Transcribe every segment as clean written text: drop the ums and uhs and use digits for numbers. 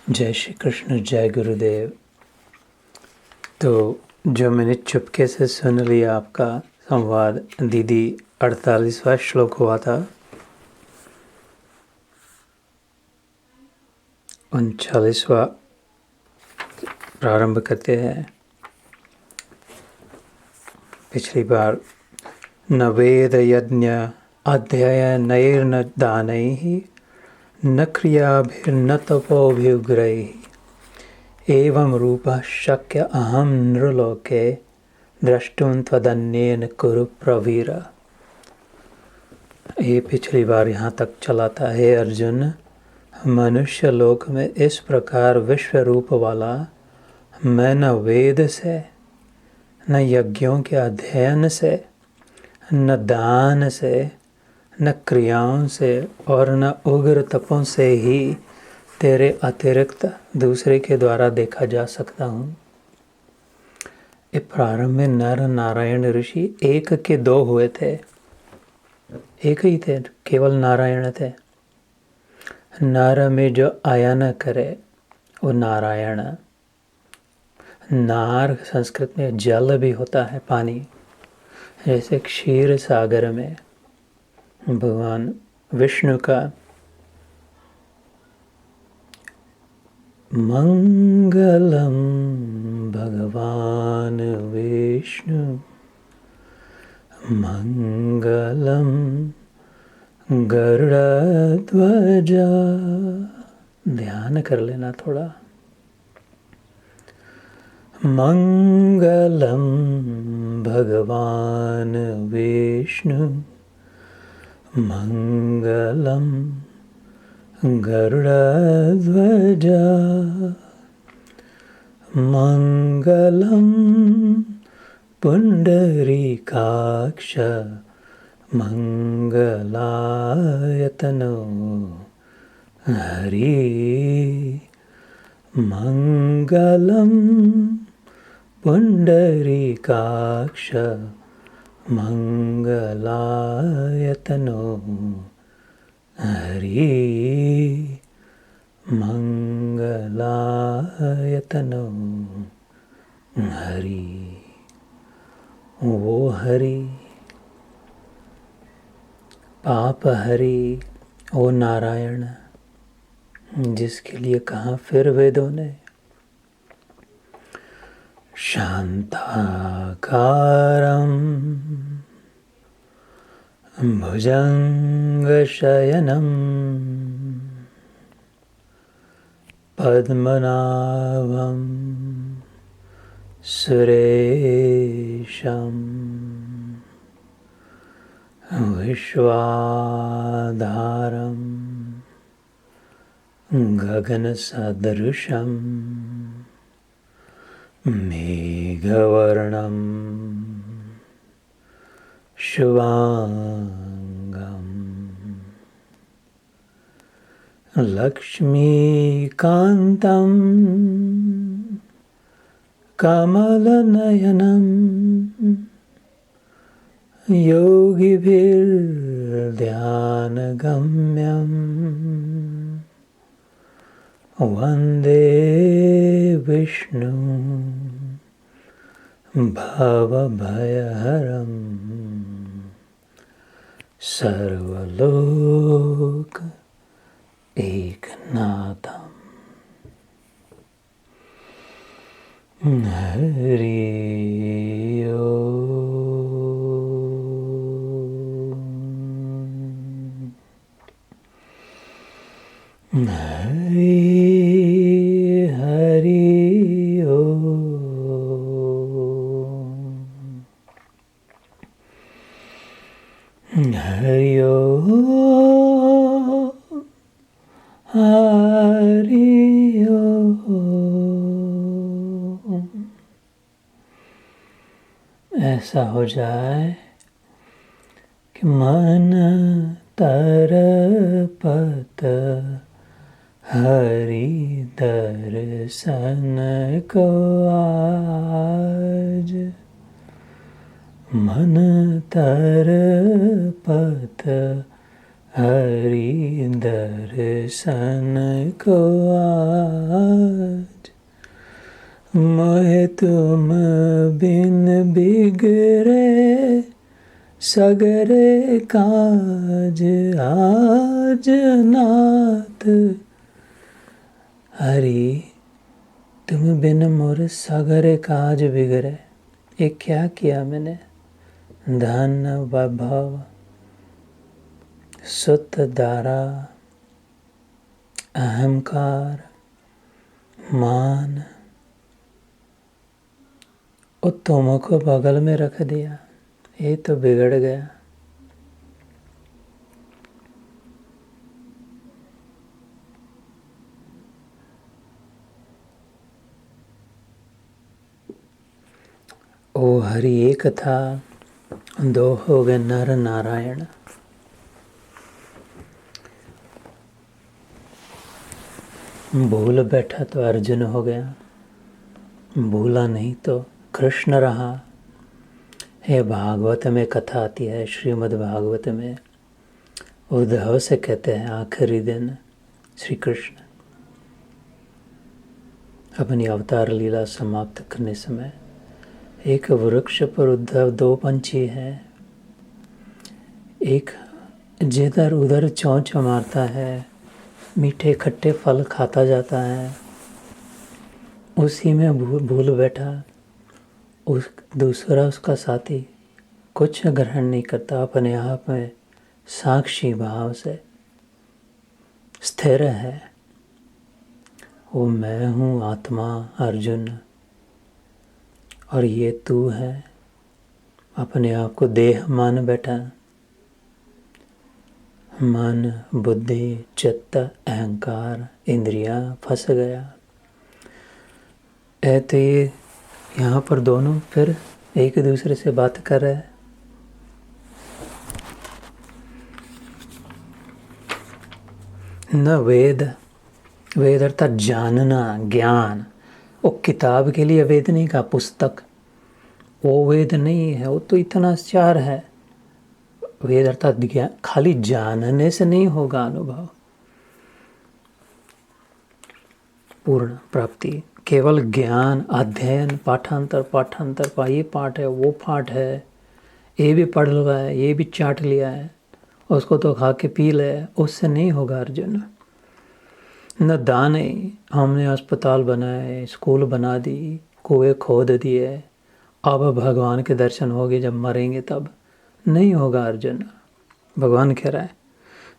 जय श्री कृष्ण, जय गुरुदेव। तो जो मैंने चुपके से सुन लिया आपका संवाद, दीदी 48वां श्लोक हुआ था, 39वां प्रारंभ करते हैं। पिछली बार न वेद यज्ञ अध्ययनैर्न दानैः न क्रियाभिर्न तपोभिर्ग्रैः एवं रूपः शक्य अहं नृलोके द्रष्टुं त्वदन्येन कुरु प्रवीर। ये पिछली बार यहाँ तक चला था। हे अर्जुन, मनुष्य लोक में इस प्रकार विश्व रूप वाला मैं न वेद से, न यज्ञों के अध्ययन से, न दान से, न क्रियाओं से और न उग्र तपों से ही तेरे अतिरिक्त दूसरे के द्वारा देखा जा सकता हूँ। ये प्रारंभ में नर नारायण ऋषि एक के दो हुए थे, एक ही थे, केवल नारायण थे। नर में जो आयन करे वो नारायण। नार संस्कृत में जल भी होता है, पानी। जैसे क्षीर सागर में भगवान विष्णु का मंगलम भगवान विष्णु मंगलम गरुड़ध्वजा। ध्यान कर लेना थोड़ा। मंगलम भगवान विष्णु मंगलम गरुड़ध्वजा मंगलम पुंडरीकाक्ष मंगलायतनो हरि मंगलम पुंडरीकाक्ष मंगलायतनो हरि मंगलायतनो हरि। वो हरि, पाप हरि, वो नारायण, जिसके लिए कहा फिर वेदों ने शांताकारं भुजंगशयनं पद्मनाभं सुरेशं विश्वाधारं गगनसदृशं मेघवर्णं शुभांगं लक्ष्मीकान्तं कमलनयनं योगिभिर्ध्यानगम्यं वन्दे विष्णु भवभयहरं सर्वलोक एकनाथं। हरि ओम। हरि ओम। हरि ओम। हरि ओम। ऐसा हो जाए कि मन तरपत हरि दर्शन को आज। मन तरपत हरि दर्शन को आज मोहे तुम बिन बिगड़े सगरे काज आज नाथ। हरि तुम बिन मोर सगरे काज बिगड़े। ये क्या किया मैंने? धन वैभव सुत दारा अहंकार मान और तुमको बगल में रख दिया। ये तो बिगड़ गया। ओ हरि एक था, दो हो गए नर नारायण। भूल बैठा तो अर्जुन हो गया, भूला नहीं तो कृष्ण रहा। ये भागवत में कथा आती है, श्रीमद् भागवत में उद्धव से कहते हैं आखिरी दिन श्री कृष्ण अपनी अवतार लीला समाप्त करने समय एक वृक्ष पर उद्धव दो पंछी हैं, एक जिधर उधर चोंच मारता है, मीठे खट्टे फल खाता जाता है, उसी में भूल बैठा। उस दूसरा उसका साथी कुछ ग्रहण नहीं करता, अपने आप में साक्षी भाव से स्थिर है। वो मैं हूँ आत्मा अर्जुन और ये तू है, अपने आप को देह मान बैठा। मन बुद्धि चित्त अहंकार इंद्रियां फंस गया। तो ये यहाँ पर दोनों फिर एक दूसरे से बात कर रहे हैं। न वेद, वेद अर्थात जानना ज्ञान। वो किताब के लिए वेद नहीं का पुस्तक, वो वेद नहीं है। वो तो इतना चार है। वेद अर्थात ज्ञान, खाली जानने से नहीं होगा अनुभव, पूर्ण प्राप्ति। केवल ज्ञान अध्ययन पाठांतर ये पाठ है वो पाठ है, ये भी पढ़ लिया है ये भी चाट लिया है, उसको तो खा के पी ले, उससे नहीं होगा अर्जुन। न दाने, हमने अस्पताल बनाए, स्कूल बना दी, कुएं खोद दिए, अब भगवान के दर्शन होंगे जब मरेंगे तब, नहीं होगा अर्जुन। भगवान कह रहा है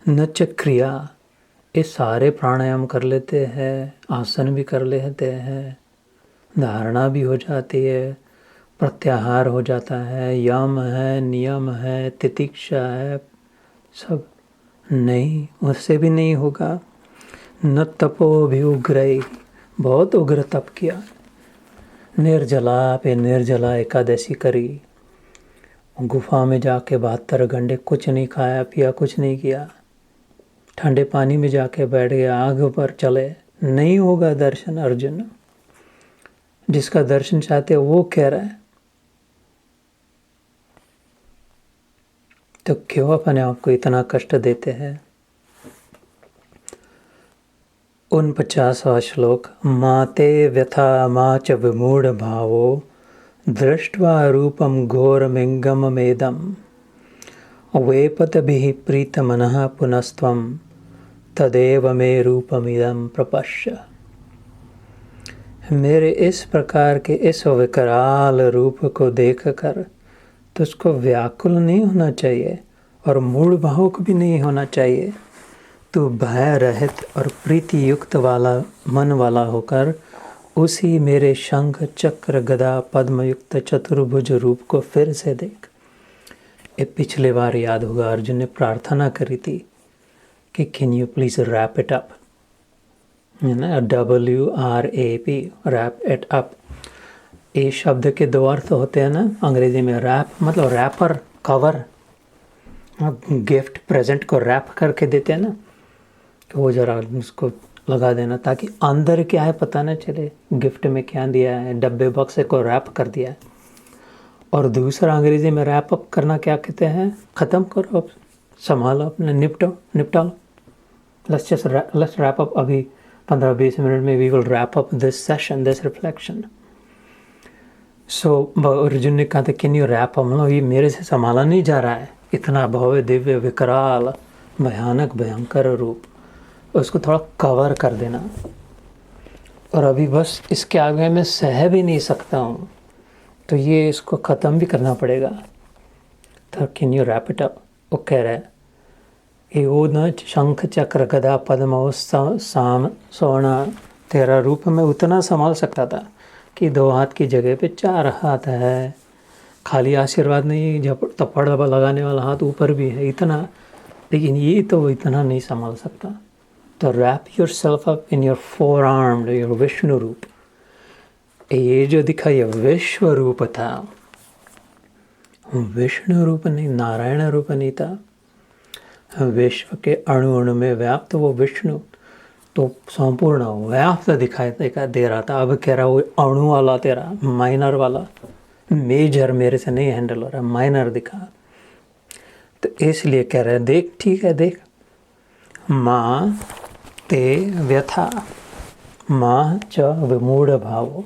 न च क्रिया, ये सारे प्राणायाम कर लेते हैं, आसन भी कर लेते हैं, धारणा भी हो जाती है, प्रत्याहार हो जाता है, यम है नियम है तितिक्षा है, सब नहीं, उससे भी नहीं होगा। न तपो भी उग्र, बहुत उग्र तप किया, निर्जला पे निर्जला एकादशी करी, गुफा में जाके 72 घंटे कुछ नहीं खाया पिया, कुछ नहीं किया, ठंडे पानी में जाके बैठ गया, आग पर चले, नहीं होगा दर्शन अर्जुन। जिसका दर्शन चाहते हो वो कह रहा है, तो क्यों अपने आप को इतना कष्ट देते हैं। 49वां श्लोक। माते व्यथा माच विमूढ़ भावो दृष्ट्वा रूपम घोरमिंगम मेदम वेपतभिः प्रीतमनः पुनस्त्वं तदेव मे रूपमिदं प्रपश्य। मेरे इस प्रकार के इस विकराल रूप को देखकर तुझको व्याकुल नहीं होना चाहिए और मूढ़ भाव को भी नहीं होना चाहिए। तू भय रहित और प्रीति युक्त वाला मन वाला होकर उसी मेरे शंख चक्र गदा पद्मयुक्त चतुर्भुज रूप को फिर से देख। ये पिछले बार याद होगा अर्जुन ने प्रार्थना करी थी कि can you please wrap it up, है ना, WRAP, रैप इट अप। ये शब्द के दो अर्थ होते हैं ना अंग्रेजी में। रैप मतलब रैपर, कवर, गिफ्ट प्रेजेंट को रैप करके देते हैं ना, कि वो जरा उसको लगा देना ताकि अंदर क्या है पता ना चले, गिफ्ट में क्या दिया है, डब्बे बक्से को रैप कर दिया है। और दूसरा अंग्रेजी में रैप अप करना क्या कहते हैं, ख़त्म करो, संभालो अपने, निपटा लो। let's wrap up अभी 15-20 मिनट में we will wrap up this session, this reflection. So Arjun ने कहा था कैन यू रैप अप, मतलब ये मेरे से संभाला नहीं जा रहा है, इतना भव्य दिव्य विकराल भयानक भयंकर रूप, उसको थोड़ा कवर कर देना, और अभी बस इसके आगे मैं सह भी नहीं सकता हूँ, तो ये इसको ख़त्म भी करना पड़ेगा। तो can you wrap it up. वो कह रहा है यो न शंख चक्र गदा पद्म साम सोना, तेरा रूप में उतना संभाल सकता था कि 2 हाथ की जगह पे 4 हाथ है, खाली आशीर्वाद नहीं, थप्पड़ लगाने वाला हाथ ऊपर भी है, इतना, लेकिन ये तो इतना नहीं संभाल सकता। तो wrap yourself up in your 4 armed, your Vishnu रूप। ये जो दिखा ये विश्व रूप था, विष्णु रूप नहीं, नारायण रूप नहीं था। विश्व के अणु अणु में व्याप्त वो विष्णु तो संपूर्ण व्याप्त दिखाई दे रहा था। अब कह रहा वो अणु वाला तेरा माइनर वाला, मेजर मेरे से नहीं हैंडल हो रहा, माइनर दिखा। तो इसलिए कह रहे देख, ठीक है देख, माँ ते व्यथा माँ च विमूढ़ भावो,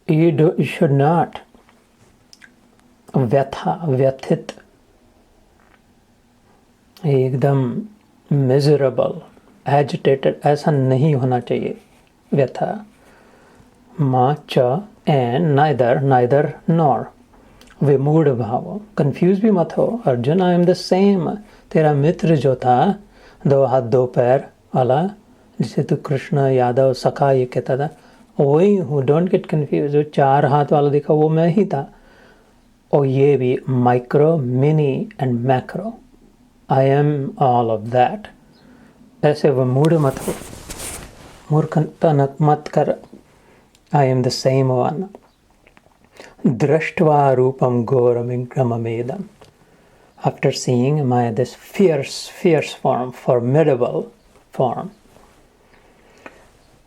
you should not व्यथा, व्यथित, एकदम मिजरेबल, एजिटेटेड, ऐसा नहीं होना चाहिए व्यथा। माँ च एंड नाइदर नॉर, विमूढ़ भाव, कंफ्यूज भी मत हो। अर्जुन आई एम द सेम, तेरा मित्र जो था 2 हाथ 2 पैर वाला, जिसे तू कृष्ण यादव सखा ये कहता था, वही हूँ, डोंट गेट कंफ्यूज। जो 4 हाथ वाला दिखा वो मैं ही था, और ये भी micro, mini and macro, I am all of that. ऐसे वो मूड मत हो, मूर्खता मत कर। I am the same one, दृष्ट्वा रूपम घोरमिग्रममेदम, after seeing my this fierce form, formidable form,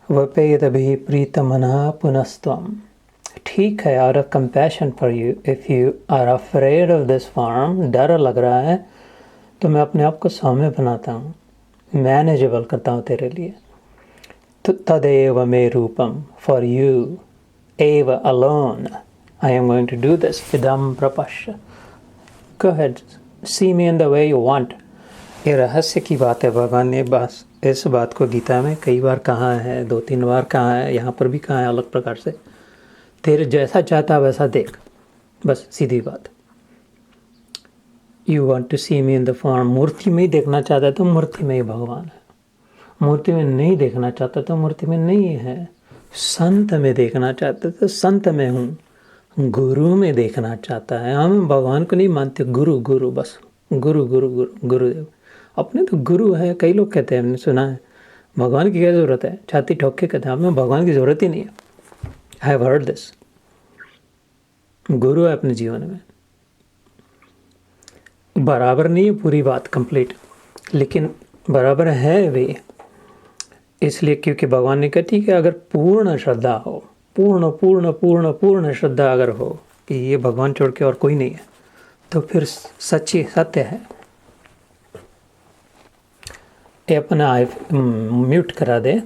वपेदभिः प्रीतमनः पुनस्त्वम। ठीक है, out of compassion for you, if you are afraid of this form, डर लग रहा है, तो मैं अपने आप को सौम्य बनाता हूँ, मैनेजेबल करता हूँ तेरे लिए। तो तदेव मे रूपम, फॉर यू एव alone I am going to do this, इदम प्रपश्य, go ahead, see me in the way you want. ये रहस्य की बात है, भगवान ने बस इस बात को गीता में कई बार कहा है, 2-3 बार कहा है, यहाँ पर भी कहा है अलग प्रकार से, तेरे जैसा चाहता वैसा देख, बस सीधी बात। You want to see me in the form, मूर्ति में ही देखना चाहता है तो मूर्ति में ही भगवान है, मूर्ति में नहीं देखना चाहता तो मूर्ति में नहीं है, संत में देखना चाहता तो संत में हूँ, गुरु में देखना चाहता है। हम भगवान को नहीं मानते, गुरु गुरु बस, गुरु गुरु गुरु गुरुदेव, अपने तो गुरु है। कई लोग कहते हैं, हमने सुना है, भगवान की क्या ज़रूरत है, छाती ठोक के कहते हैं हमें भगवान की ज़रूरत ही नहीं है। आई हैव हर्ड दिस, गुरु है अपने जीवन में, बराबर नहीं है पूरी बात कंप्लीट, लेकिन बराबर है वे, इसलिए क्योंकि भगवान ने कहा ठीक है, अगर पूर्ण श्रद्धा हो, पूर्ण पूर्ण पूर्ण पूर्ण श्रद्धा अगर हो कि ये भगवान छोड़ के और कोई नहीं है, तो फिर सच्ची सत्य है। ये अपना म्यूट करा दे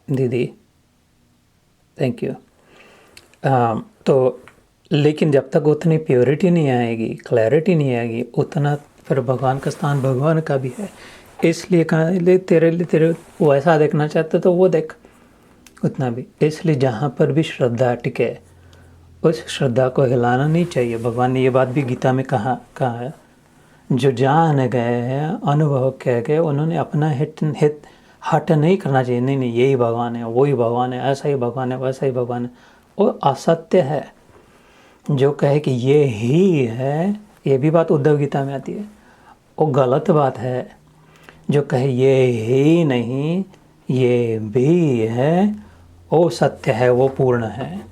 दीदी, थैंक यू। तो लेकिन जब तक उतनी प्योरिटी नहीं आएगी, क्लैरिटी नहीं आएगी, उतना फिर भगवान का स्थान भगवान का भी है। इसलिए कहा ले तेरे वैसा देखना चाहते तो वो देख, उतना भी। इसलिए जहाँ पर भी श्रद्धा टिके उस श्रद्धा को हिलाना नहीं चाहिए। भगवान ने ये बात भी गीता में कहा है, जो जान गए हैं, अनुभव कह गए, उन्होंने अपना हित हट नहीं करना चाहिए। नहीं यही भगवान है, वही भगवान है, ऐसा ही भगवान है, वैसा ही भगवान है। वो असत्य है। जो कहे कि ये ही है, ये भी बात उद्धव गीता में आती है, वो गलत बात है। जो कहे ये ही नहीं, ये भी है, वो सत्य है, वो पूर्ण है।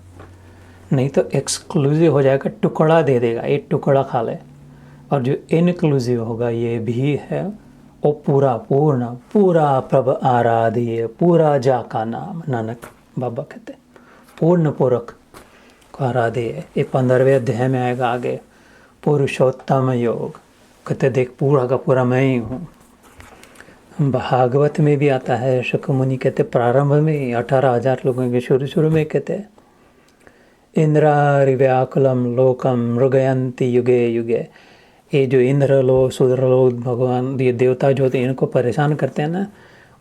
नहीं तो एक्सक्लूसिव हो जाएगा, टुकड़ा दे देगा, एक टुकड़ा खा ले। और जो इनक्लूसिव होगा, ये भी है, वो पूरा पूर्ण, पूरा प्रभ आराध्य, पूरा जा का नाम, नानक बाबा कहते, पूर्ण पूरक को आराध्य। ये 15वें अध्याय में आएगा आगे, पुरुषोत्तम योग, कहते देख पूरा का पूरा मैं ही हूँ। भागवत में भी आता है, शुक मुनि कहते प्रारंभ में 18,000 लोगों के शुरू में कहते इंद्रारिव्याकुलम लोकम मृगयंती युगे युगे। ये जो इंद्र लोग, सूद्र लोग, भगवान, ये देवता जो होते हैं इनको परेशान करते हैं ना,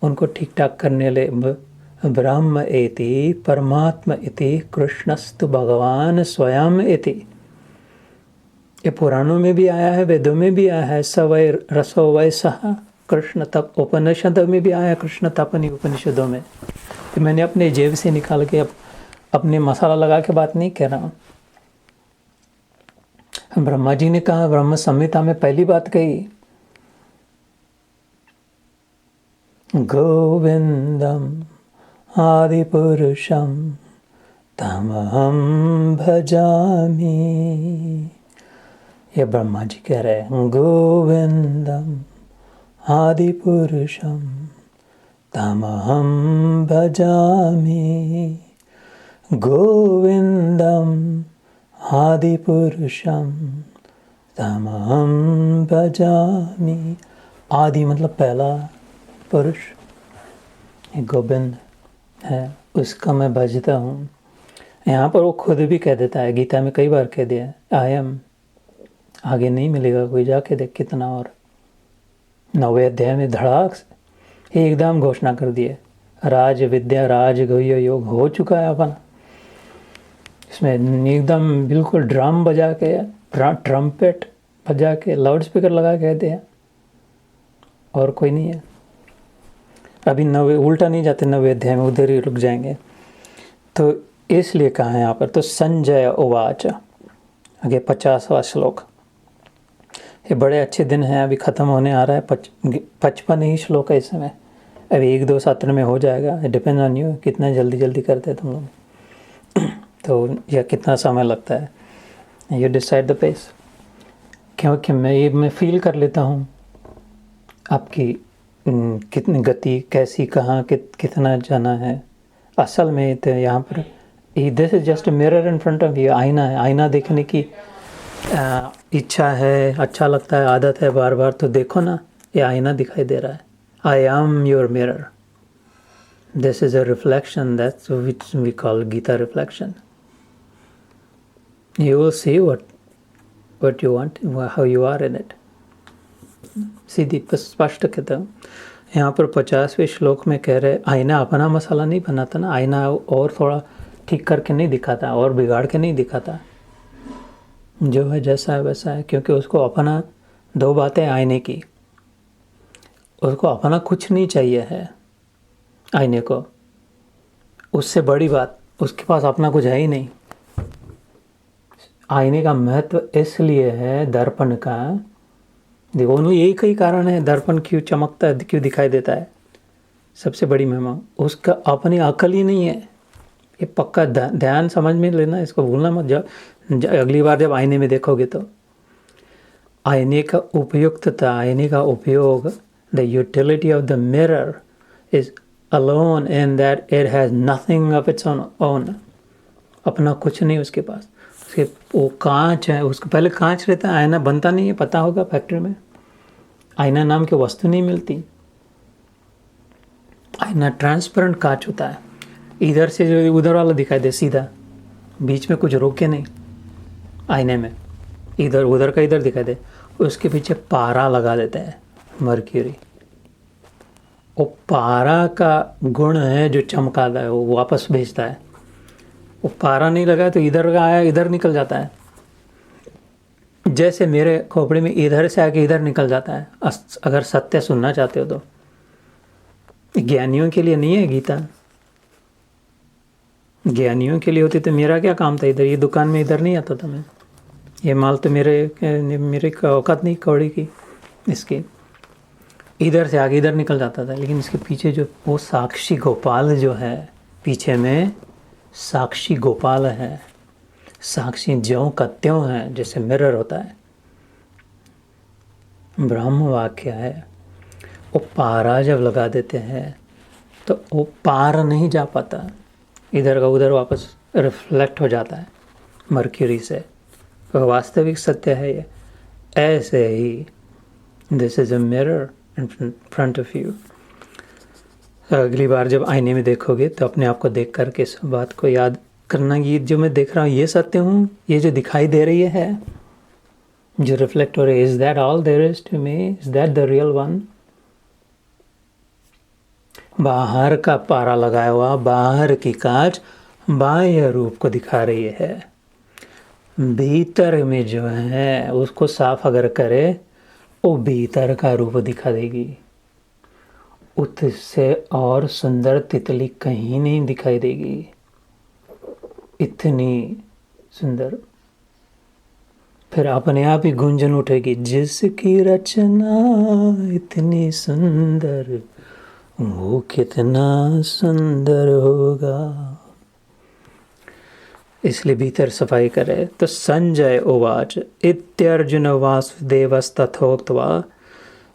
उनको ठीक ठाक करने ले ब्रह्म एति परमात्मा इति कृष्णस्तु भगवान स्वयं इति। ये पुराणों में भी आया है, वेदों में भी आया है। सवै रसो वै सह कृष्ण तप, उपनिषदों में भी आया है, कृष्ण तपनी उपनिषदों में। तो मैंने अपने जेब से निकाल के अपने मसाला लगा के बात नहीं कह रहा हूँ। ब्रह्मा जी ने कहा, ब्रह्म संहिता में पहली बात कही, गोविंदम आदिपुरुषम तमहम भजामि। ये ब्रह्मा जी कह रहे हैं, गोविंदम आदिपुरुषम तमहम भजामि। गोविंदम आदिपुरुषम तमहम भजामि। आदि मतलब पहला पुरुष, गोविंद है, उसका मैं भजता हूँ। यहाँ पर वो खुद भी कह देता है, गीता में कई बार कह दिया, आई एम। आगे नहीं मिलेगा, कोई जाके देख कितना। और 9वें अध्याय में धड़ाक से एकदम घोषणा कर दिए, राज विद्या राज गुह्य योग हो चुका है अपना। इसमें एकदम बिल्कुल ड्रम बजा के, ट्रम्पेट बजा के, लाउड स्पीकर लगा के कहते हैं, और कोई नहीं है। अभी 9वें उल्टा नहीं जाते, 9वें अध्याय में उधर ही रुक जाएंगे। तो इसलिए कहा है यहाँ पर, तो संजय उवाच, आगे 50वां श्लोक। ये बड़े अच्छे दिन हैं, अभी ख़त्म होने आ रहा है। 55 ही श्लोक है इस समय, अभी 1-2 सत्र में हो जाएगा। डिपेंड ऑन यू कितना जल्दी करते हैं तुम लोग, तो या कितना समय लगता है, यू डिसाइड द पेस। क्योंकि मैं फील कर लेता हूँ आपकी कितनी गति, कैसी, कहाँ, कितना जाना है। असल में तो यहाँ पर this is just mirror in front of you. आईना है, आईना देखने की इच्छा है, अच्छा लगता है, आदत है बार बार, तो देखो ना, ये आईना दिखाई दे रहा है। I am your mirror, this is a reflection, that's which we call Gita reflection. You will see what you want, how you are in it। सीधी स्पष्ट कहता हूँ। यहाँ पर 50वें श्लोक में कह रहे, आईना अपना मसाला नहीं बनाता ना, आईना और थोड़ा ठीक करके नहीं दिखाता और बिगाड़ के नहीं दिखाता, जो है जैसा है वैसा है। क्योंकि उसको अपना 2 बातें आईने की, उसको अपना कुछ नहीं चाहिए है आईने को। उससे बड़ी बात, उसके पास अपना कुछ है ही नहीं। आईने का महत्व इसलिए है, दर्पण का, देखो ओनली एक ही कारण है दर्पण क्यों चमकता है, क्यों दिखाई देता है। सबसे बड़ी महिमा उसका अपनी अकल ही नहीं है। ये पक्का ध्यान समझ में लेना, इसको भूलना मत। जब अगली बार जब आईने में देखोगे तो आईने का उपयुक्तता, आईने का उपयोग, the utility of the mirror is alone in that it has nothing of its own. अपना कुछ नहीं उसके पास। उसके वो कांच है, उसको पहले कांच रहता है, आईना बनता नहीं है, पता होगा फैक्ट्री में आईना नाम की वस्तु नहीं मिलती। आईना ट्रांसपेरेंट कांच होता है, इधर से जो उधर वाला दिखाई दे सीधा, बीच में कुछ रोके नहीं आईने में, इधर उधर का इधर दिखाई दे। उसके पीछे पारा लगा देते हैं, मर्क्यूरी। वो पारा का गुण है जो चमकाता है, वो वापस भेजता है। वो पारा नहीं लगा तो इधर का आया इधर निकल जाता है। जैसे मेरे खोपड़ी में इधर से आके इधर निकल जाता है। अगर सत्य सुनना चाहते हो तो, ज्ञानियों के लिए नहीं है गीता, ज्ञानियों के लिए होती तो मेरा क्या काम था इधर, ये दुकान में इधर नहीं आता था मैं, ये माल तो मेरे औकात नहीं कौड़ी की इसकी, इधर से आगे इधर निकल जाता था। लेकिन इसके पीछे जो वो साक्षी गोपाल जो है, पीछे में साक्षी गोपाल है, साक्षी ज्यों का त्यों है, जैसे मिरर होता है, ब्रह्म वाक्य है। वो पारा जब लगा देते हैं तो वो पार नहीं जा पाता, इधर का उधर वापस रिफ्लेक्ट हो जाता है मर्क्यूरी से। वास्तविक सत्य है ये। ऐसे ही this is a mirror in front of you. अगली बार जब आईने में देखोगे तो अपने आप को देख करके इस बात को याद करना, ये जो मैं देख रहा हूँ ये सत्य हूँ, ये जो दिखाई दे रही है जो रिफ्लेक्ट हो रही है, is that all there is to me, is that the real one. बाहर का पारा लगाया हुआ, बाहर की कांच बाह्य रूप को दिखा रही है, भीतर में जो है उसको साफ अगर करे वो भीतर का रूप दिखा देगी। उससे और सुंदर तितली कहीं नहीं दिखाई देगी, इतनी सुंदर। फिर अपने आप ही गुंजन उठेगी, जिसकी रचना इतनी सुंदर वो कितना सुंदर होगा। इसलिए भीतर सफाई करे। तो संजय उवाच इत्यर्जुन वासुदेवस्तथोक्त्वा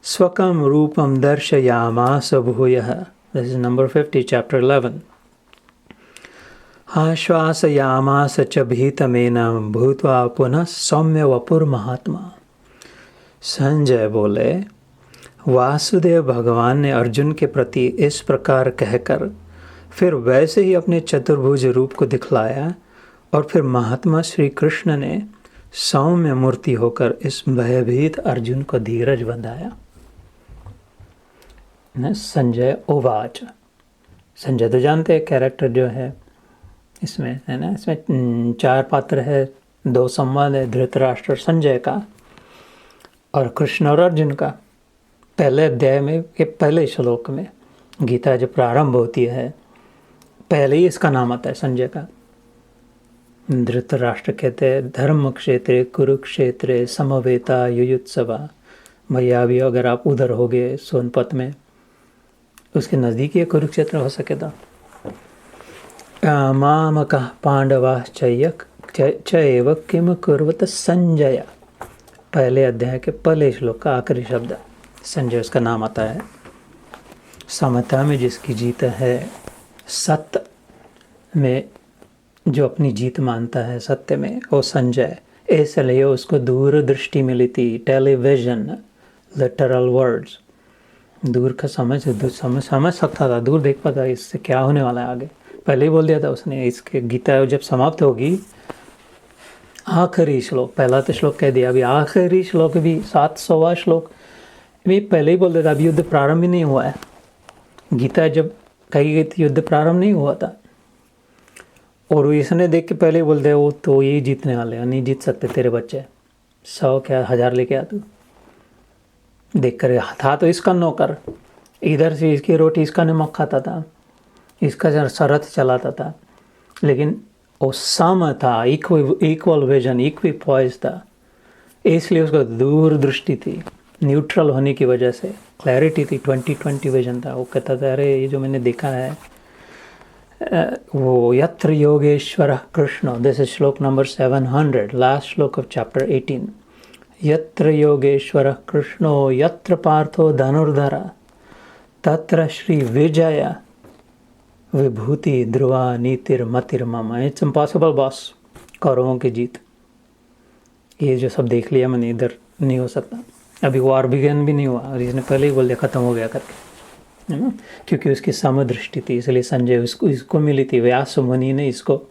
स्वकं रूपम दर्शयामास भूयः। This is number 50 chapter 11। आश्वासयामास च भीतमेनं भूत्वा पुनः सौम्य वपुर महात्मा। संजय बोले, वासुदेव भगवान ने अर्जुन के प्रति इस प्रकार कहकर फिर वैसे ही अपने चतुर्भुज रूप को दिखलाया, और फिर महात्मा श्री कृष्ण ने सौम्य मूर्ति होकर इस भयभीत अर्जुन को धीरज बंधाया। संजय उवाच। संजय तो जानते हैं कैरेक्टर जो है इसमें, है ना, इसमें 4 पात्र है, 2 संवाद है, धृतराष्ट्र संजय का और कृष्ण और अर्जुन का। पहले अध्याय में के पहले श्लोक में गीता जब प्रारंभ होती है पहले ही इसका नाम आता है संजय का। धृतराष्ट्र कहते हैं धर्म क्षेत्रे कुरुक्षेत्रे समवेता युयुत्सवा। भैया अभी अगर आप उधर होगे सोनपत में, उसके नज़दीक ये कुरुक्षेत्र हो सके तो। मामकः पांडवाः चैव किम कुर्वत संजय। पहले अध्याय के पहले श्लोक का आखिरी शब्द संजय उसका नाम आता है। समता में जिसकी जीत है, सत्य में जो अपनी जीत मानता है सत्य में, वो संजय। इसलिए उसको दूरदृष्टि मिली थी, टेलीविजन, लिटरल वर्ड्स। दूर का समझ सकता था, दूर देख पाता इससे क्या होने वाला है आगे, पहले ही बोल दिया था उसने। इसके गीता जब समाप्त होगी, आखिरी श्लोक, पहला तो श्लोक कह दिया, अभी आखिरी श्लोक भी 700वां श्लोक भी पहले ही बोल देता। अभी युद्ध प्रारंभ ही नहीं हुआ है। गीता जब कही गई थी युद्ध प्रारंभ नहीं हुआ था, और इसने देख के पहले ही बोल दिया वो तो ये जीतने वाले हैं, नहीं जीत सकते तेरे बच्चे, 100 क्या 1000 लेके आ तू। देख कर था तो इसका नौकर, इधर से इसकी रोटी इसका नमक खाता था, इसका सरथ चलाता था, लेकिन वो सम था, इक्वल विजन, इक्वी पॉइज था। इसलिए उसको दूरदृष्टि थी, न्यूट्रल होने की वजह से क्लैरिटी थी, 2020 विजन था। वो कहता था अरे ये जो मैंने देखा है वो यत्र योगेश्वर कृष्ण। दिस इज श्लोक नंबर 700, लास्ट श्लोक ऑफ चैप्टर 18। यत्र योगेश्वर कृष्णो यत्र पार्थो धनुर्धर तत्र श्री विजय विभूति ध्रुवा नीतिर्मतिर्मम। इट्स इम्पॉसिबल बॉस, कौरवों की जीत। ये जो सब देख लिया मैंने, इधर नहीं हो सकता। अभी वॉर बिगन भी नहीं हुआ और इसने पहले ही बोल दिया ख़त्म हो गया करके, है ना, क्योंकि उसकी समदृष्टि थी। इसलिए संजय इसको मिली थी, व्यास मुनि ने इसको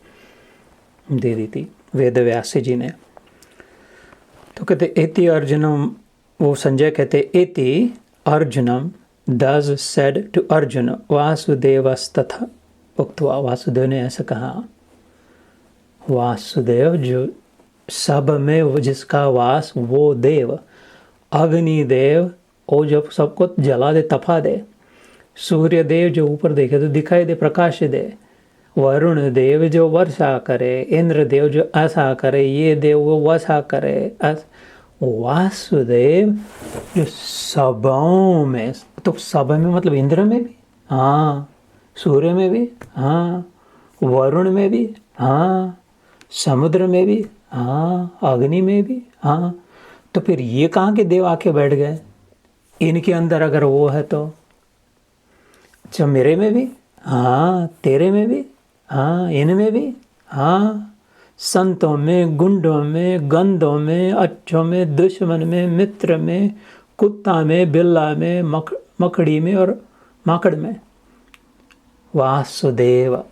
दे दी थी, वेद व्यास जी ने। तो कहते एति अर्जुनम, वो संजय कहते एति अर्जुनम दस सेड टू अर्जुन वासुदेवस्तथा उक्त्वा। वासुदेव ने ऐसा कहा। वासुदेव जो सब में वो जिसका वास, वो देव, अग्निदेव वो जब सबको जला दे तपा दे, सूर्य देव जो ऊपर देखे तो दिखाई दे प्रकाश दे, वरुण देव जो वर्षा करे, इंद्र देव जो ऐसा करे, ये देव वो वैसा करे, वासुदेव जो सबों में, तो सब में मतलब इंद्र में भी, हाँ, सूर्य में भी, हाँ, वरुण में भी, हाँ, समुद्र में भी, हाँ, अग्नि में भी, हाँ। तो फिर ये कहाँ के देव आके बैठ गए? इनके अंदर अगर वो है तो अच्छा मेरे में भी, हाँ, तेरे में भी, हाँ, इनमें भी, हाँ, संतों में, गुंडों में, गंधों में, अच्छों में, दुश्मन में, मित्र में, कुत्ता में, बिल्ला में, मकड़ी में और माकड़ में वासुदेव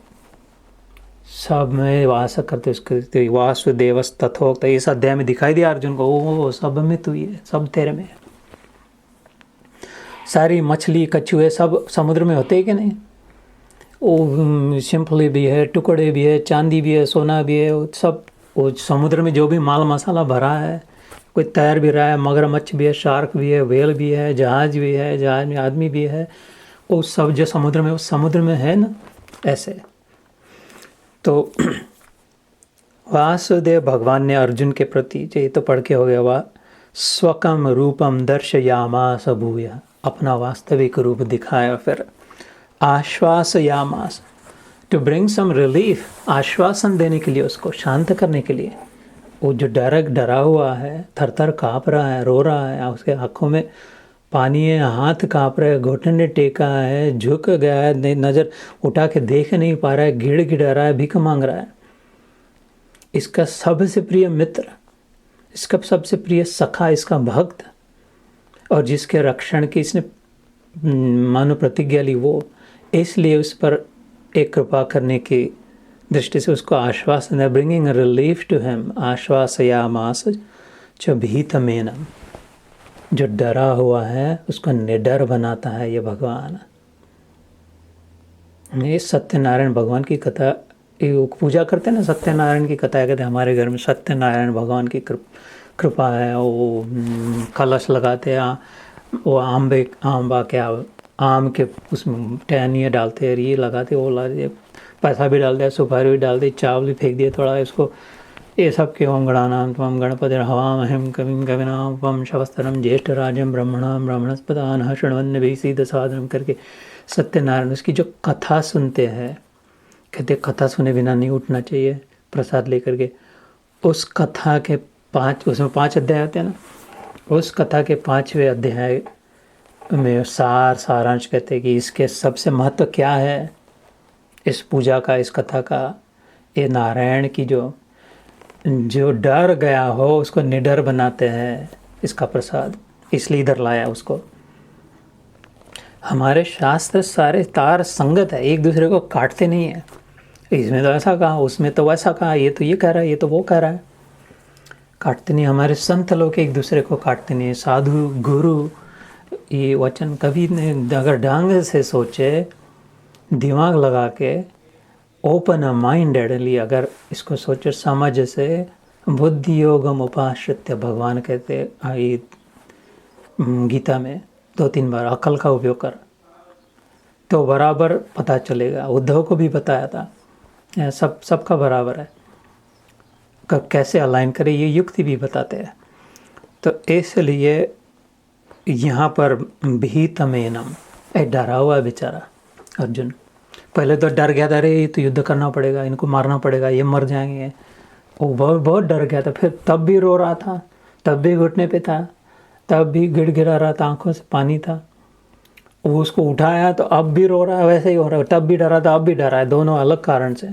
सब में वास करते उसके वासुदेव तथोक्त इस अध्याय में दिखाई दिया अर्जुन को। ओ सब में तू ही है, सब तेरे में है। सारी मछली कछुए सब समुद्र में होते हैं कि नहीं? वो सिंपली भी है, टुकड़े भी है, चांदी भी है, सोना भी है, वो सब वो समुद्र में जो भी माल मसाला भरा है, कोई तैर भी रहा है, मगरमच्छ भी है, शार्क भी है, व्हेल भी है, जहाज भी है, जहाज में आदमी भी है, वो सब जो समुद्र में, उस समुद्र में है ना। ऐसे तो वासुदेव भगवान ने अर्जुन के प्रति, ये तो पढ़ के हो गया, वह स्वकम रूपम दर्शयामास भूय, अपना वास्तविक रूप दिखाया, फिर आश्वासयामास, टू ब्रिंग सम रिलीफ, आश्वासन देने के लिए, उसको शांत करने के लिए। वो जो डरा हुआ है, थर थर काँप रहा है, रो रहा है, उसके आँखों में पानी है, हाथ काँप रहा है, घुटने टेका है, झुक गया है, नज़र उठा के देख नहीं पा रहा है, गिड़गिड़ा रहा है, भीख मांग रहा है। इसका सबसे प्रिय मित्र, इसका सबसे प्रिय सखा, इसका भक्त, और जिसके रक्षण की इसने मानो प्रतिज्ञा ली, वो इसलिए उस पर एक कृपा करने की दृष्टि से उसको आश्वासन है, ब्रिंगिंग रिलीफ टू हिम, आश्वासयामास च भीतमेनम, जो डरा हुआ है उसको निडर बनाता है ये भगवान। ये सत्यनारायण भगवान की कथा, ये पूजा करते हैं ना, सत्यनारायण की कथा है, कहते हैं हमारे घर में सत्यनारायण भगवान की कृपा है। वो कलश लगाते हैं, वो आम के उसमें टहनियाँ डालते हैं, ये लगाते, वो लाते, पैसा भी डाल दिया, सुपारी भी डाल दी, चावल भी फेंक दिए थोड़ा इसको, ये सब के ओम गणानां त्वं गणपति हवामहं कविं कवीनां त्वं शवस्तरं ज्येष्ठराजं ब्रह्मणां ब्रह्मणस्पदानः शृण्वन्नभिः सीदसादनं करके सत्यनारायण उसकी जो कथा सुनते हैं, कहते कथा सुने बिना नहीं उठना चाहिए प्रसाद लेकर के। उस कथा के उसमें 5 अध्याय होते हैं ना, उस कथा के 5वें अध्याय में सारांश कहते हैं कि इसके सबसे महत्व क्या है इस पूजा का, इस कथा का। ये नारायण की जो डर गया हो उसको निडर बनाते हैं इसका प्रसाद, इसलिए इधर लाया उसको। हमारे शास्त्र सारे तार संगत है, एक दूसरे को काटते नहीं है, इसमें तो ऐसा कहा, उसमें तो वैसा कहा, ये तो ये कह रहा है, ये तो वो कह रहा है, काटते नहीं। हमारे संत लोग एक दूसरे को काटते नहीं, साधु गुरु ये वचन कभी नहीं, अगर ढंग से सोचे, दिमाग लगा के, ओपन माइंडेडली अगर इसको सोचे, समझ से, बुद्धि योगम उपाश्रित्य भगवान कहते आई गीता में 2-3 बार, अकल का उपयोग कर, तो बराबर पता चलेगा। उद्धव को भी बताया था, सबका बराबर है, कैसे अलाइन करे ये युक्ति भी बताते हैं। तो इसलिए यहाँ पर भीतमेनम, डरा हुआ है बेचारा अर्जुन। पहले तो डर गया था, अरे ये तो युद्ध करना पड़ेगा, इनको मारना पड़ेगा, ये मर जाएंगे, वो बहुत डर गया था। फिर तब भी रो रहा था, तब भी घुटने पे था, तब भी गिड़गिड़ा रहा था, आंखों से पानी था। वो उसको उठाया तो अब भी रो रहा है, वैसे ही हो रहा है, तब भी डरा था, अब भी डरा है, दोनों अलग कारण से।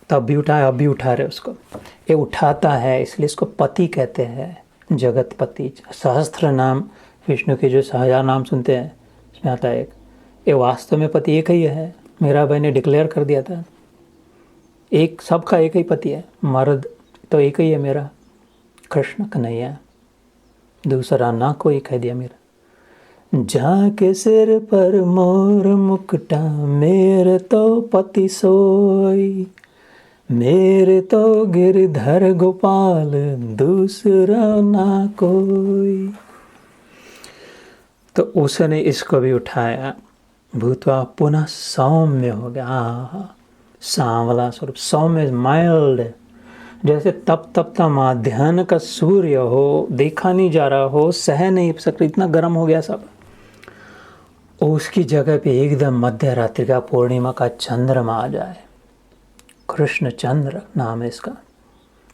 तब भी उठाया, अब भी उठा रहे उसको, ये उठाता है, इसलिए इसको पति कहते हैं, जगतपति। सहस्त्र नाम विष्णु के जो 1000 नाम सुनते हैं, इसमें आता है एक, ये वास्तव में पति एक ही है। मेरा भाई ने डिक्लेयर कर दिया था, एक सबका एक ही पति है, मर्द तो एक ही है मेरा, कृष्ण कन्हैया, दूसरा ना कोई कह दिया मेरा। जाके सिर पर मोर मुकुटा, मेरे तो पति सोई, मेरे तो गिरधर गोपाल, दूसरा ना कोई। तो उसने इसको भी उठाया, भूतवा पुनः सौम्य हो गया, सांवला स्वरूप, सौम्य माइल्ड, जैसे तपता माध्याह्न का सूर्य हो, देखा नहीं जा रहा हो, सह नहीं सकते, इतना गर्म हो गया सब। उसकी जगह पे एकदम मध्य रात्रि का पूर्णिमा का चंद्रमा आ जाए, कृष्ण चंद्र नाम है इसका,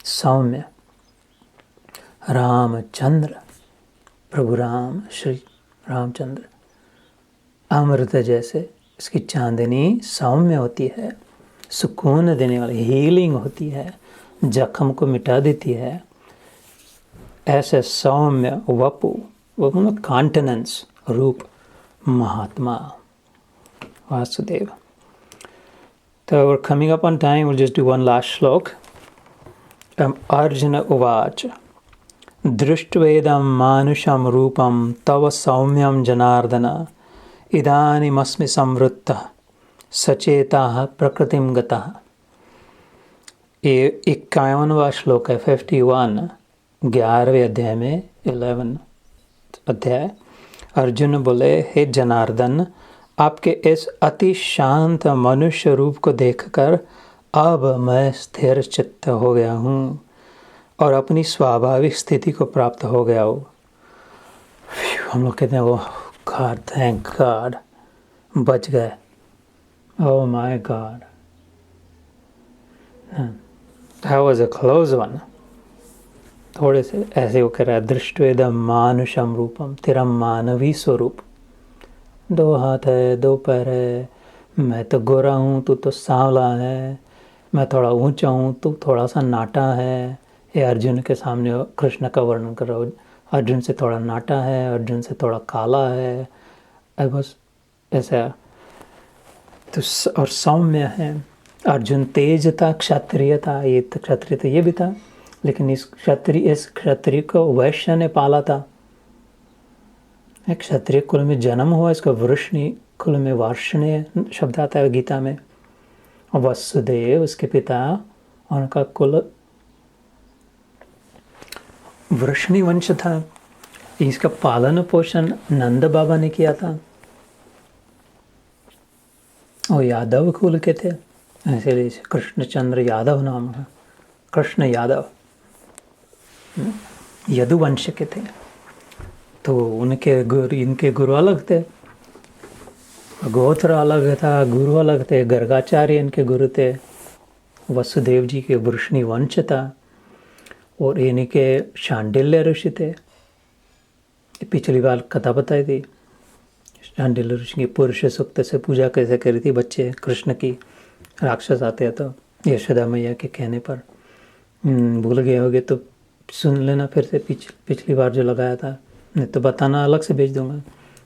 सौम्य रामचंद्र, प्रभु राम, श्री रामचंद्र, अमृत जैसे इसकी चांदनी सौम्य होती है, सुकून देने वाली, हीलिंग होती है, जख्म को मिटा देती है, ऐसे सौम्य वपु, वो मतलब कॉन्टिनेंस रूप महात्मा Vasudev. So we're coming up on time. We'll just do one last shlok. Arjuna Uvach Drishtvedam Manusham Rupam Tava Saumyam Janardana Idanimasmi Samvritta Sachetah Prakritim Gatah। ये 51वां श्लोक है, 51, 11वें अध्याय में 11 अध्याय। अर्जुन बोले, हे जनार्दन, आपके इस अति शांत मनुष्य रूप को देखकर अब मैं स्थिर चित्त हो गया हूँ और अपनी स्वाभाविक स्थिति को प्राप्त हो गया हूँ। हम लोग कहते हैं वो गॉड, थैंक गॉड, बच गए, oh my God, that was a close one. थोड़े से ऐसे वो कह रहा है, दृष्टवेदम मानुषम रूपम, तेरा मानवी स्वरूप, 2 हाथ है, 2 पैर है, मैं तो गोरा हूँ, तू तो सांवला है, मैं थोड़ा ऊंचा हूँ, तू थोड़ा सा नाटा है। ये अर्जुन के सामने कृष्ण का वर्णन कर रहा हूँ, अर्जुन से थोड़ा नाटा है, अर्जुन से थोड़ा काला है, बस ऐसा। तो और सौम्य है। अर्जुन तेज था, क्षत्रिय था, ये तो क्षत्रिय तो ये भी था, लेकिन इस क्षत्रिय को वैश्य ने पाला था। क्षत्रिय कुल में जन्म हुआ, इसका वृष्णि कुल में वार्ष्णेय शब्द आता है गीता में। वसुदेव उसके पिता, उनका कुल वृष्णि वंश था। इसका पालन पोषण नंद बाबा ने किया था। वो यादव कुल के थे, इसलिए कृष्णचंद्र यादव नाम है, कृष्ण यादव यदुवंश के थे। तो इनके गुरु अलग थे, गोत्र अलग था, गुरु अलग थे। गर्गाचार्य इनके गुरु थे, वसुदेव जी के वृष्णि वंश था, और इनके शांडिल्य ऋषि थे। पिछली बार कथा बताई थी, शांडिल्य ऋषि की पुरुष सूक्त से पूजा कैसे करी थी बच्चे कृष्ण की, राक्षस आते हैं तो यशोदा मैया के कहने पर। भूल गए होगे तो सुन लेना फिर से, पिछली बार जो लगाया था, नहीं तो बताना, अलग से भेज दूंगा।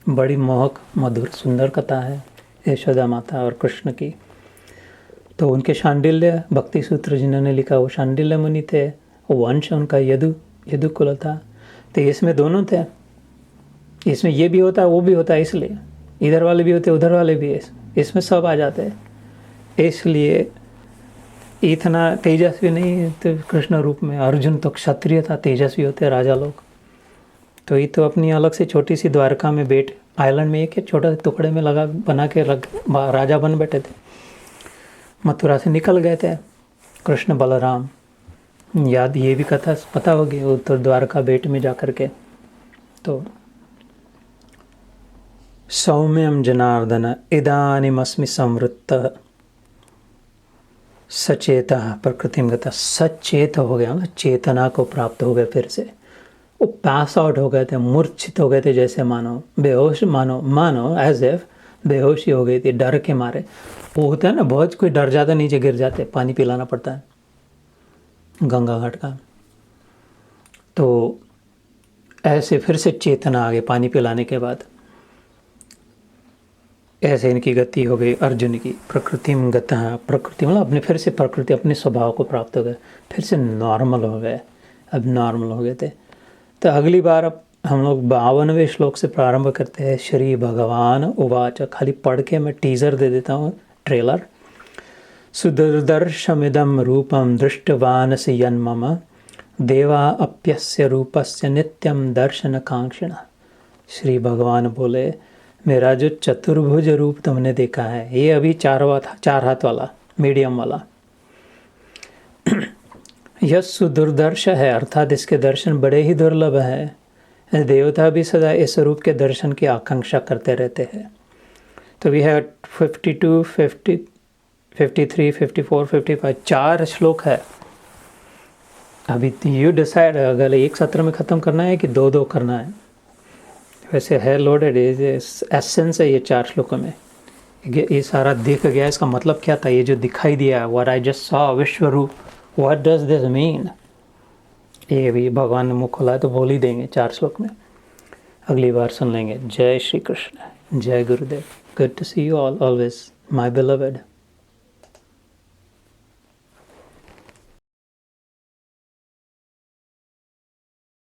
बड़ी मोहक मधुर सुंदर कथा है यशोदा माता और कृष्ण की। तो उनके शांडिल्य भक्ति सूत्र जिन्होंने लिखा वो शांडिल्य मुनि थे, वो वंश उनका यदु कुल था। तो इसमें दोनों थे, इसमें ये भी होता है वो भी होता है, इसलिए इधर वाले भी होते उधर वाले भी, इसमें सब आ जाते हैं। इसलिए इतना तेजस्वी नहीं तो कृष्ण रूप में। अर्जुन तो क्षत्रिय था, तेजस्वी होते राजा लोग। तो ये तो अपनी अलग से छोटी सी द्वारका में आइलैंड में एक छोटा सा टुकड़े में बना के राजा बन बैठे थे। मथुरा से निकल गए थे कृष्ण बलराम, याद ये भी कथा पता होगी, उत्तर द्वारका बेट में जा कर के। तो सौम्यम जनार्दन इदानीमस्मि संवृत्तः सचेतः प्रकृतिम गतः। सचेत हो गया, चेतना को प्राप्त हो गए, फिर से वो पास आउट हो गए थे, मूर्छित हो गए थे, जैसे मानो बेहोश, मानो एज इफ बेहोशी हो गई थी डर के मारे। वो होता है ना, बहुत कोई डर जाता, नीचे गिर जाते, पानी पिलाना पड़ता है गंगा घाट का। तो ऐसे फिर से चेतना आ गई पानी पिलाने के बाद। ऐसे इनकी गति हो गई अर्जुन की, प्रकृति में गतः, प्रकृति मतलब अपने फिर से प्रकृति अपने स्वभाव को प्राप्त हो गए, फिर से नॉर्मल हो गए, अब नॉर्मल हो गए थे। तो अगली बार अब हम लोग 52वें श्लोक से प्रारंभ करते हैं। श्री भगवान उवाच, खाली पढ़ के मैं टीजर दे देता हूँ, ट्रेलर। सुदुर्दर्शमिदं रूपं दृष्टवानसि यन्मम देवा अप्यस्य रूपस्य नित्यं दर्शनकांक्षिणः। श्री भगवान बोले, मेरा जो चतुर्भुज रूप तुमने देखा है, ये अभी 4 हाथ वाला मीडियम वाला, यह सुदुर्दर्श है, अर्थात इसके दर्शन बड़े ही दुर्लभ है। देवता भी सदा इस रूप के दर्शन की आकांक्षा करते रहते हैं। तो वी हैव 52, 50, 53, 54, 55, 4 श्लोक है। अभी यू डिसाइड, अगर एक सत्र में ख़त्म करना है कि 2-2 करना है। वैसे है लोडेड, एसेंस है ये 4 श्लोकों में। ये सारा दिख गया, इसका मतलब क्या था, ये जो दिखाई दिया, व्हाट आई जस्ट सॉ, विश्व रूप, व्हाट डज दिस मीन? ये भी भगवान ने मुख खोला है तो बोल ही देंगे 4 श्लोक में, अगली बार सुन लेंगे। जय श्री कृष्ण, जय Gurudev. Good to see you all always my beloved.